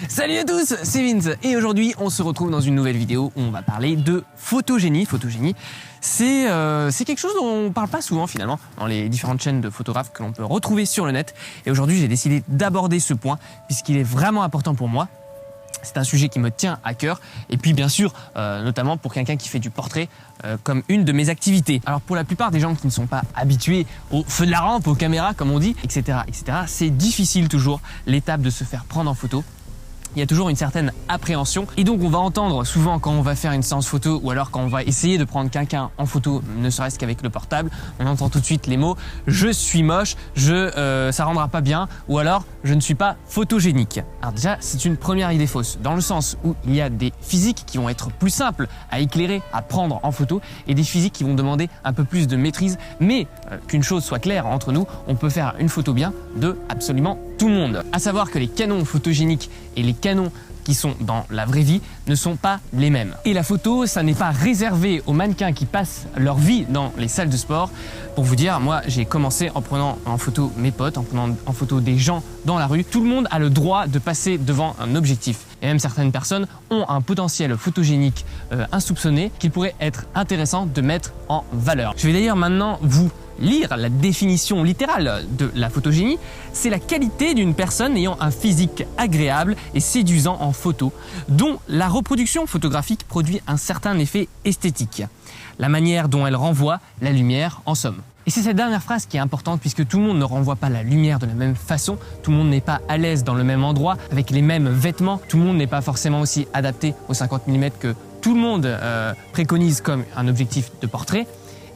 Salut à tous, c'est Vince et aujourd'hui on se retrouve dans une nouvelle vidéo où on va parler de photogénie. Photogénie, c'est quelque chose dont on ne parle pas souvent finalement dans les différentes chaînes de photographes que l'on peut retrouver sur le net. Et aujourd'hui j'ai décidé d'aborder ce point puisqu'il est vraiment important pour moi. C'est un sujet qui me tient à cœur et puis bien sûr, notamment pour quelqu'un qui fait du portrait comme une de mes activités. Alors pour la plupart des gens qui ne sont pas habitués au feu de la rampe, aux caméras comme on dit, etc., c'est difficile toujours l'étape de se faire prendre en photo. Il y a toujours une certaine appréhension et donc on va entendre souvent quand on va faire une séance photo ou alors quand on va essayer de prendre quelqu'un en photo, ne serait-ce qu'avec le portable, on entend tout de suite les mots « je suis moche »,« ça rendra pas bien » ou alors « je ne suis pas photogénique ». Alors déjà c'est une première idée fausse dans le sens où il y a des physiques qui vont être plus simples à éclairer, à prendre en photo et des physiques qui vont demander un peu plus de maîtrise, mais qu'une chose soit claire entre nous, on peut faire une photo bien de absolument tout le monde. À savoir que les canons photogéniques et les canons qui sont dans la vraie vie ne sont pas les mêmes. Et la photo, ça n'est pas réservé aux mannequins qui passent leur vie dans les salles de sport. Pour vous dire, moi j'ai commencé en prenant en photo mes potes, en prenant en photo des gens dans la rue. Tout le monde a le droit de passer devant un objectif. Et même certaines personnes ont un potentiel photogénique insoupçonné qu'il pourrait être intéressant de mettre en valeur. Je vais d'ailleurs maintenant vous lire la définition littérale de la photogénie. C'est la qualité d'une personne ayant un physique agréable et séduisant en photo, dont la reproduction photographique produit un certain effet esthétique. La manière dont elle renvoie la lumière, en somme. Et c'est cette dernière phrase qui est importante puisque tout le monde ne renvoie pas la lumière de la même façon, tout le monde n'est pas à l'aise dans le même endroit, avec les mêmes vêtements, tout le monde n'est pas forcément aussi adapté aux 50 mm que tout le monde préconise comme un objectif de portrait.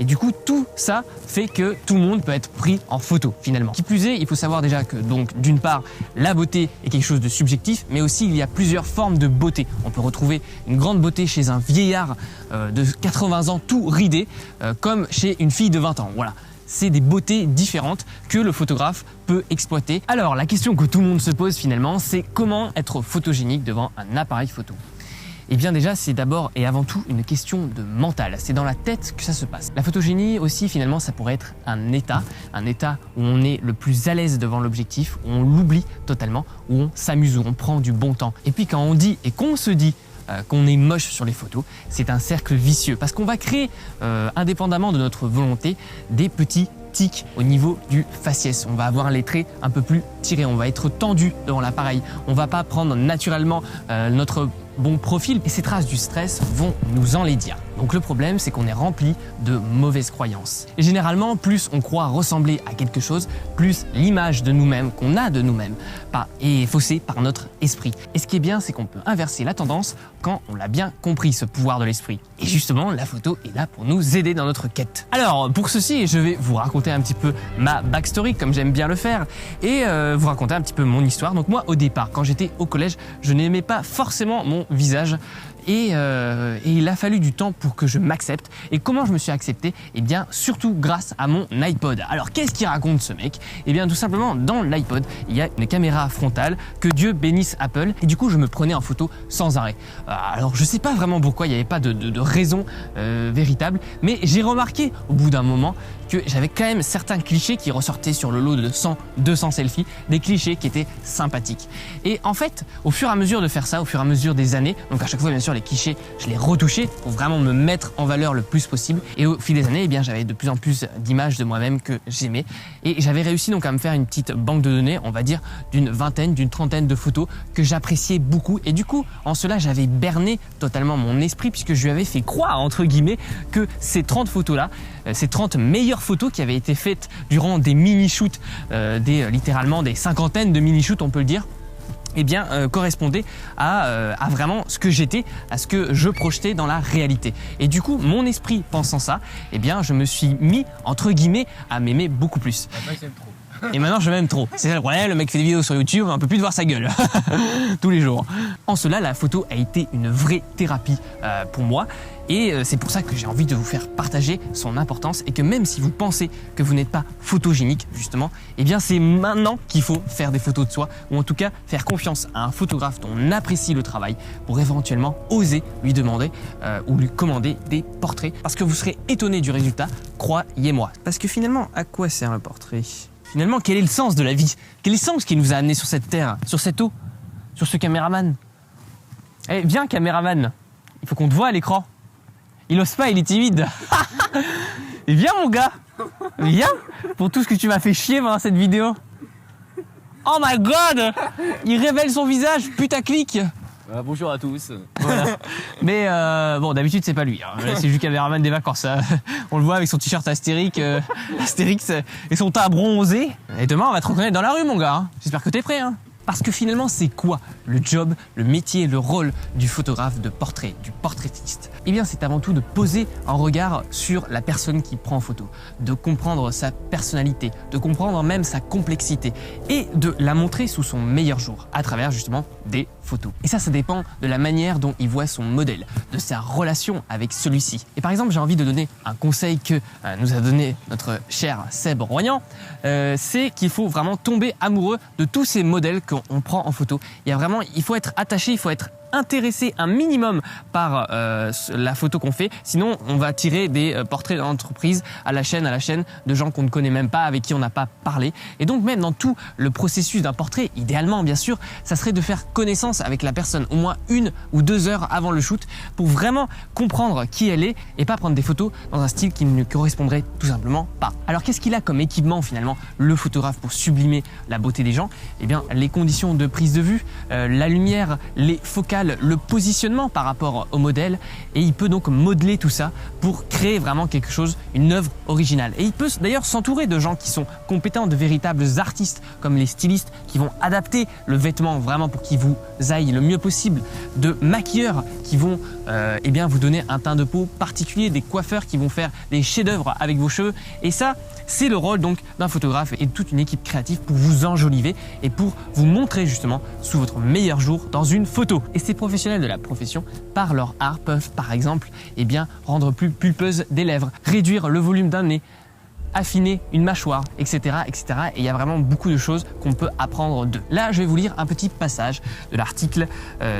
Et du coup, tout ça fait que tout le monde peut être pris en photo finalement. Qui plus est, il faut savoir déjà que donc d'une part, la beauté est quelque chose de subjectif, mais aussi il y a plusieurs formes de beauté. On peut retrouver une grande beauté chez un vieillard de 80 ans tout ridé, comme chez une fille de 20 ans. Voilà. C'est des beautés différentes que le photographe peut exploiter. Alors, la question que tout le monde se pose finalement, c'est comment être photogénique devant un appareil photo ? Eh bien déjà, c'est d'abord et avant tout une question de mental. C'est dans la tête que ça se passe. La photogénie aussi, finalement, ça pourrait être un état où on est le plus à l'aise devant l'objectif, où on l'oublie totalement, où on s'amuse, où on prend du bon temps. Et puis quand on dit et qu'on se dit qu'on est moche sur les photos, c'est un cercle vicieux parce qu'on va créer, indépendamment de notre volonté, des petits tics au niveau du faciès. On va avoir les traits un peu plus tirés, on va être tendu devant l'appareil, on va pas prendre naturellement notre bon profil et ces traces du stress vont nous enlaidir. Donc le problème, c'est qu'on est rempli de mauvaises croyances. Et généralement, plus on croit ressembler à quelque chose, plus l'image de nous-mêmes qu'on a de nous-mêmes est faussée par notre esprit. Et ce qui est bien, c'est qu'on peut inverser la tendance quand on l'a bien compris, ce pouvoir de l'esprit. Et justement, la photo est là pour nous aider dans notre quête. Alors, pour ceci, je vais vous raconter un petit peu ma backstory, comme j'aime bien le faire, et vous raconter un petit peu mon histoire. Donc moi, au départ, quand j'étais au collège, je n'aimais pas forcément mon visage. Et il a fallu du temps pour que je m'accepte. Et comment je me suis accepté? Eh bien, surtout grâce à mon iPod. Alors, qu'est-ce qu'il raconte ce mec? Eh bien, tout simplement, dans l'iPod, il y a une caméra frontale, que Dieu bénisse Apple. Et du coup, je me prenais en photo sans arrêt. Alors, je sais pas vraiment pourquoi, il n'y avait pas de raison véritable. Mais j'ai remarqué, au bout d'un moment, que j'avais quand même certains clichés qui ressortaient sur le lot de 100-200 selfies, des clichés qui étaient sympathiques. Et en fait, au fur et à mesure de faire ça, au fur et à mesure des années, donc à chaque fois bien sûr les clichés, je les retouchais pour vraiment me mettre en valeur le plus possible. Et au fil des années, eh bien j'avais de plus en plus d'images de moi-même que j'aimais. Et j'avais réussi donc à me faire une petite banque de données, on va dire d'une vingtaine, d'une trentaine de photos que j'appréciais beaucoup. Et du coup, en cela, j'avais berné totalement mon esprit puisque je lui avais fait croire, entre guillemets, que ces 30 photos-là, ces 30 meilleures photos qui avaient été faites durant des mini-shoots, littéralement des cinquantaines de mini-shoots, on peut le dire, eh bien, correspondait à vraiment ce que j'étais, à ce que je projetais dans la réalité. Et du coup, mon esprit pensant ça, eh bien, je me suis mis, entre guillemets, à m'aimer beaucoup plus. Et maintenant, je m'aime trop. C'est ça le problème, le mec fait des vidéos sur YouTube, on peut plus te voir sa gueule tous les jours. En cela, la photo a été une vraie thérapie pour moi. Et c'est pour ça que j'ai envie de vous faire partager son importance et que même si vous pensez que vous n'êtes pas photogénique, justement, eh bien c'est maintenant qu'il faut faire des photos de soi ou en tout cas faire confiance à un photographe dont on apprécie le travail pour éventuellement oser lui demander ou lui commander des portraits parce que vous serez étonné du résultat, croyez-moi. Parce que finalement, à quoi sert un portrait ? Finalement, quel est le sens de la vie? Quel est le sens qui nous a amenés sur cette terre, sur cette eau? sur ce caméraman. Eh, viens caméraman, il faut qu'on te voie à l'écran. Il ose pas, il est timide. Et viens mon gars, viens pour tout ce que tu m'as fait chier pendant cette vidéo. Oh my god, il révèle son visage, putaclic. Bonjour à tous. Voilà. Mais bon, d'habitude c'est pas lui. Hein. C'est juste le caméraman des vacances. Hein. On le voit avec son t-shirt Astérix et son teint bronzé. Et demain on va te reconnaître dans la rue mon gars. Hein. J'espère que t'es prêt. Hein. Parce que finalement, c'est quoi le job, le métier, le rôle du photographe de portrait, du portraitiste? Eh bien, c'est avant tout de poser un regard sur la personne qui prend en photo, de comprendre sa personnalité, de comprendre même sa complexité et de la montrer sous son meilleur jour à travers justement des photos. Et ça dépend de la manière dont il voit son modèle, de sa relation avec celui-ci. Et par exemple, j'ai envie de donner un conseil que nous a donné notre cher Seb Royan, c'est qu'il faut vraiment tomber amoureux de tous ces modèles qu'on prend en photo. Il faut être attaché, il faut être intéressé un minimum par la photo qu'on fait, sinon on va tirer des portraits d'entreprise à la chaîne de gens qu'on ne connaît même pas, avec qui on n'a pas parlé. Et donc même dans tout le processus d'un portrait, idéalement bien sûr, ça serait de faire connaissance avec la personne au moins 1 ou 2 heures avant le shoot pour vraiment comprendre qui elle est et pas prendre des photos dans un style qui ne correspondrait tout simplement pas. Alors qu'est-ce qu'il a comme équipement finalement le photographe pour sublimer la beauté des gens? Eh bien les conditions de prise de vue, la lumière, les focales, le positionnement par rapport au modèle, et il peut donc modeler tout ça pour créer vraiment quelque chose, une œuvre originale. Et il peut d'ailleurs s'entourer de gens qui sont compétents, de véritables artistes comme les stylistes qui vont adapter le vêtement vraiment pour qu'il vous aille le mieux possible, de maquilleurs qui vont eh bien vous donner un teint de peau particulier, des coiffeurs qui vont faire des chefs-d'œuvre avec vos cheveux. Et ça, c'est le rôle donc d'un photographe et de toute une équipe créative pour vous enjoliver et pour vous montrer justement sous votre meilleur jour dans une photo. Et ces professionnels de la profession, par leur art, peuvent par exemple eh bien, rendre plus pulpeuses des lèvres, réduire le volume d'un nez, affiner une mâchoire, etc., etc. Et il y a vraiment beaucoup de choses qu'on peut apprendre d'eux. Là, je vais vous lire un petit passage de l'article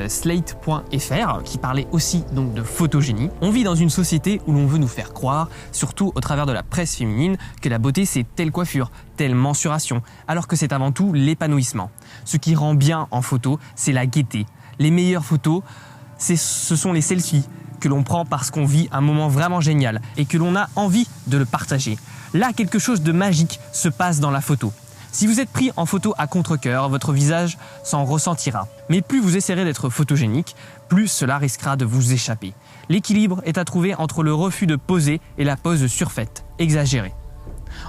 slate.fr qui parlait aussi donc de photogénie. On vit dans une société où l'on veut nous faire croire, surtout au travers de la presse féminine, que la beauté c'est telle coiffure, telle mensuration, alors que c'est avant tout l'épanouissement. Ce qui rend bien en photo, c'est la gaieté. Les meilleures photos, ce sont les selfies que l'on prend parce qu'on vit un moment vraiment génial et que l'on a envie de le partager. Là, quelque chose de magique se passe dans la photo. Si vous êtes pris en photo à contre-cœur, votre visage s'en ressentira. Mais plus vous essaierez d'être photogénique, plus cela risquera de vous échapper. L'équilibre est à trouver entre le refus de poser et la pose surfaite, exagérée.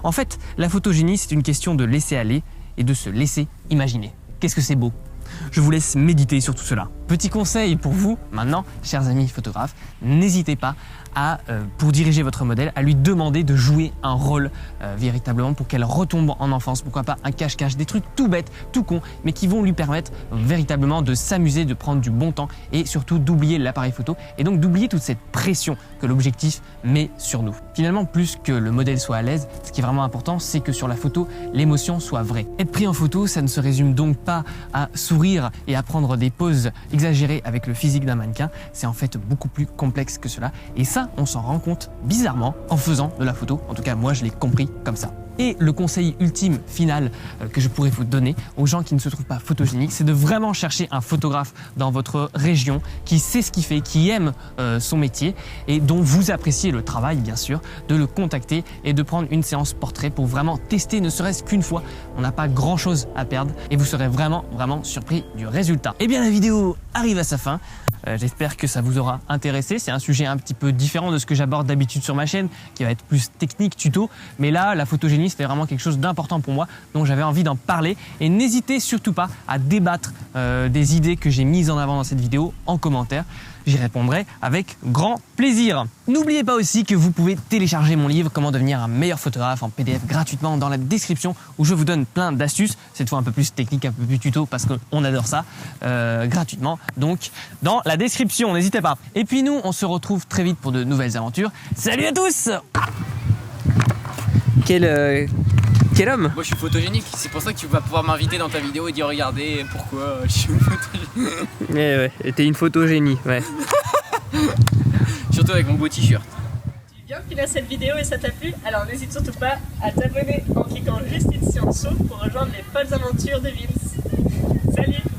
En fait, la photogénie, c'est une question de laisser aller et de se laisser imaginer. Qu'est-ce que c'est beau! Je vous laisse méditer sur tout cela. Petit conseil pour vous, maintenant, chers amis photographes, n'hésitez pas à, pour diriger votre modèle, à lui demander de jouer un rôle véritablement pour qu'elle retombe en enfance. Pourquoi pas un cache-cache, des trucs tout bêtes, tout cons, mais qui vont lui permettre véritablement de s'amuser, de prendre du bon temps et surtout d'oublier l'appareil photo et donc d'oublier toute cette pression que l'objectif met sur nous. Finalement, plus que le modèle soit à l'aise, ce qui est vraiment important, c'est que sur la photo, l'émotion soit vraie. Être pris en photo, ça ne se résume donc pas à sourire et à prendre des poses exagérées avec le physique d'un mannequin. C'est en fait beaucoup plus complexe que cela. Et ça, on s'en rend compte bizarrement en faisant de la photo. En tout cas, moi, je l'ai compris comme ça. Et le conseil ultime, final, que je pourrais vous donner aux gens qui ne se trouvent pas photogéniques, c'est de vraiment chercher un photographe dans votre région qui sait ce qu'il fait, qui aime son métier et dont vous appréciez le travail, bien sûr, de le contacter et de prendre une séance portrait pour vraiment tester, ne serait-ce qu'une fois. On n'a pas grand-chose à perdre et vous serez vraiment surpris du résultat. Eh bien, la vidéo arrive à sa fin. J'espère que ça vous aura intéressé. C'est un sujet un petit peu différent de ce que j'aborde d'habitude sur ma chaîne, qui va être plus technique, tuto. Mais là, la photogénie, c'était vraiment quelque chose d'important pour moi, donc j'avais envie d'en parler. Et n'hésitez surtout pas à débattre des idées que j'ai mises en avant dans cette vidéo en commentaire. J'y répondrai avec grand plaisir. N'oubliez pas aussi que vous pouvez télécharger mon livre « Comment devenir un meilleur photographe » en PDF gratuitement dans la description où je vous donne plein d'astuces, cette fois un peu plus technique, un peu plus tuto parce qu'on adore ça, gratuitement. Donc dans la description, n'hésitez pas. Et puis nous, on se retrouve très vite pour de nouvelles aventures. Salut à tous! Quel homme! Moi je suis photogénique, c'est pour ça que tu vas pouvoir m'inviter dans ta vidéo et dire regardez pourquoi je suis photogénique. Ouais, t'es une photogénie, ouais. Surtout avec mon beau t-shirt. Tu viens de finir cette vidéo et ça t'a plu? Alors n'hésite surtout pas à t'abonner en cliquant juste ici en dessous pour rejoindre les folles aventures de Vince. Salut!